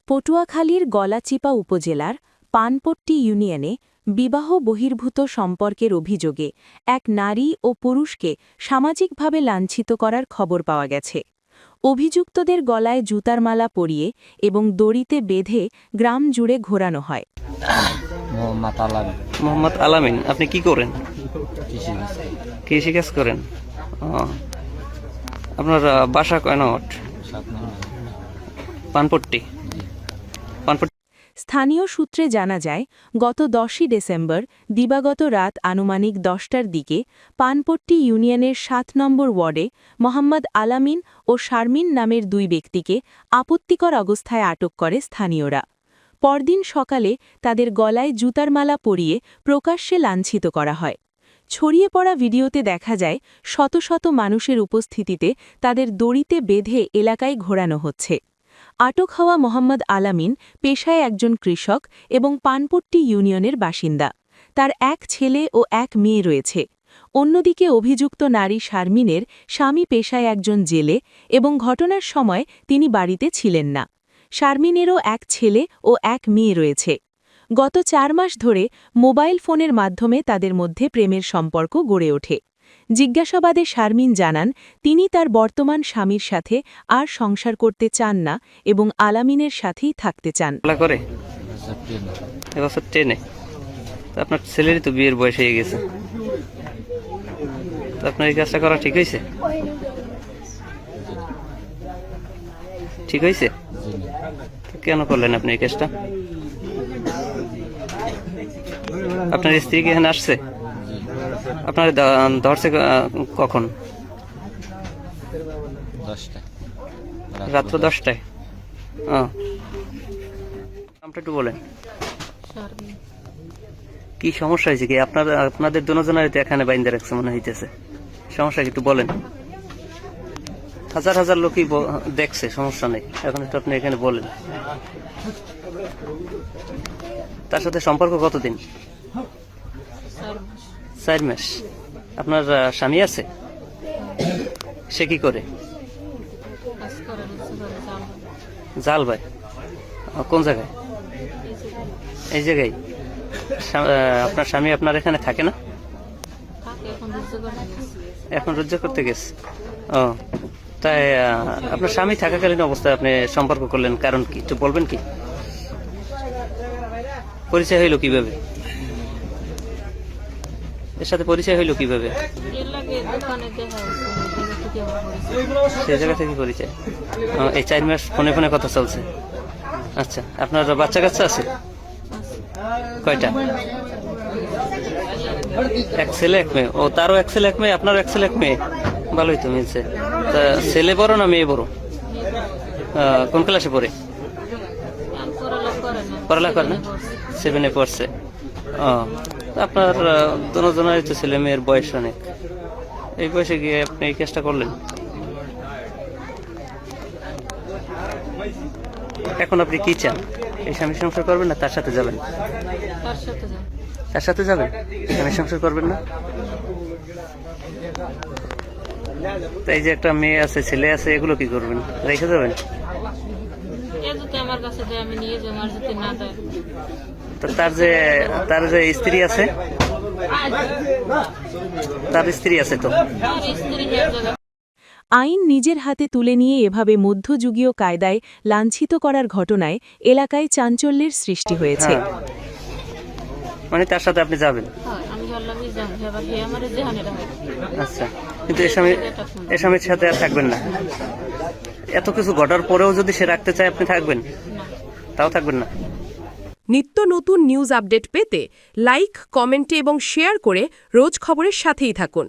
পটুয়াখালীর গলাচিপা উপজেলার পানপট্টি ইউনিয়নে বিবাহ বহির্ভূত সম্পর্কের অভিযোগে এক নারী ও পুরুষকে সামাজিকভাবে লাঞ্ছিত করার খবর পাওয়া গেছে। অভিযুক্তদের গলায় জুতার মালা পরিয়ে এবং দড়িতে বেঁধে গ্রাম জুড়ে ঘোরানো হয়। মোহাম্মদ আলামিন, আপনি কি করেন? কৃষিকাজ করেন। আপনার বাসা কয় নট? পানপট্টি। স্থানীয় সূত্রে জানা যায়, গত 10ই ডিসেম্বর দিবাগত রাত আনুমানিক 10টার দিকে পানপট্টি ইউনিয়নের 7 নম্বর ওয়ার্ডে মোহাম্মদ আলামিন ও শারমিন নামের দুই ব্যক্তিকে আপত্তিকর অবস্থায় আটক করে স্থানীয়রা। পরদিন সকালে তাদের গলায় জুতার মালা পরিয়ে প্রকাশ্যে লাঞ্ছিত করা হয়। ছড়িয়ে পড়া ভিডিওতে দেখা যায় শত শত মানুষের উপস্থিতিতে তাদের দড়িতে বেঁধে এলাকায় ঘোরানো হচ্ছে। আটক হওয়া মোহাম্মদ আলামিন পেশায় একজন কৃষক এবং পানপট্টি ইউনিয়নের বাসিন্দা। তার এক ছেলে ও এক মেয়ে রয়েছে। অন্যদিকে অভিযুক্ত নারী শারমিনের স্বামী পেশায় একজন জেলে এবং ঘটনার সময় তিনি বাড়িতে ছিলেন না। শারমিনেরও এক ছেলে ও এক মেয়ে রয়েছে। গত 4 মাস ধরে মোবাইল ফোনের মাধ্যমে তাদের মধ্যে প্রেমের সম্পর্ক গড়ে ওঠে। জিজ্ঞাসাবাদে শারমিন জানান, তিনি তার বর্তমান স্বামীর সাথে আর সংসার করতে চান না এবং আলামিনের সাথেই থাকতে চান। আপনার ছেলেরই তো বিয়ের বয়স হয়ে গেছে, আপনার এই কাজটা করা ঠিক হয়েছে? ঠিক হয়েছে? কেন করলেন আপনি এই কাজটা? আপনার স্ত্রী কি এখানে আসছে? আপনার ধরছে কখন? রাত্র 10টায়। নামটা একটু বলেন। কি সমস্যা হয়েছে? কি আপনাদের দুজনের এখানে বাইন্দা রাখছে মনে হইতেছে, সমস্যা কি একটু বলেন। হাজার হাজার লোকই দেখছে, সমস্যা নেই, এখন একটু আপনি এখানে বলেন। তার সাথে সম্পর্ক কতদিন? 4 মাস। আপনার স্বামী আছে? সে কি করে? জাল ভাই। কোন জায়গায়? এই জায়গায়। আপনার স্বামী আপনার এখানে থাকে না? এখন রুজু করতে গেছে। ও তাই, আপনার স্বামী থাকাকালীন অবস্থায় আপনি সম্পর্ক করলেন, কারণ কি একটু বলবেন কি? পরিচয় হইল কিভাবে? এর সাথে পরিচয় হইল কিভাবে? সেই জায়গা থেকে পরিচয়। এই 4 মাস ফোনে ফোনে কথা চলছে। আচ্ছা, আপনার বাচ্চা কাচ্চা আছে? কয়টা? এক ছেলে এক মেয়ে। ও, তারও এক ছেলে এক মেয়ে, আপনারও এক ছেলে এক মেয়ে। ভালোই তো মিলছে। তা ছেলে বড় না মেয়ে বড়? কোন ক্লাসে পড়ে? পড়ালেখা করে না? 7-এ পড়ছে। আপনার দুজনেরই তো ছেলে মেয়ের বয়স অনেক। এই বয়সে গিয়ে আপনি এই কাজটা করলেন। এখন আপনি কি চান? এই স্বামী সংসার করবেন না তার সাথে যাবেন? তার সাথে যাবেন, স্বামী সংসার করবেন না? তাই যে একটা মেয়ে আছে, ছেলে আছে, এগুলো কি করবেন? রেখে যাবেন? তার যে স্ত্রী আছে, তার স্ত্রী আছে তো। আইন নিজের হাতে তুলে নিয়ে এভাবে মধ্যযুগীয় কায়দায় লাঞ্ছিত করার ঘটনায় এলাকায় চাঞ্চল্যের সৃষ্টি হয়েছে। মানে তার সাথে আপনি যাবেন? আচ্ছা, কিন্তু এ স্বামীর সাথে আর থাকবেন না? এত কিছু ঘটার পরেও যদি সে রাখতে চায়, আপনি থাকবেন? তাও থাকবেন না? নিত্য নতুন নিউজ আপডেট পেতে লাইক, কমেন্টে এবং শেয়ার করে রোজ খবরের সাথেই থাকুন।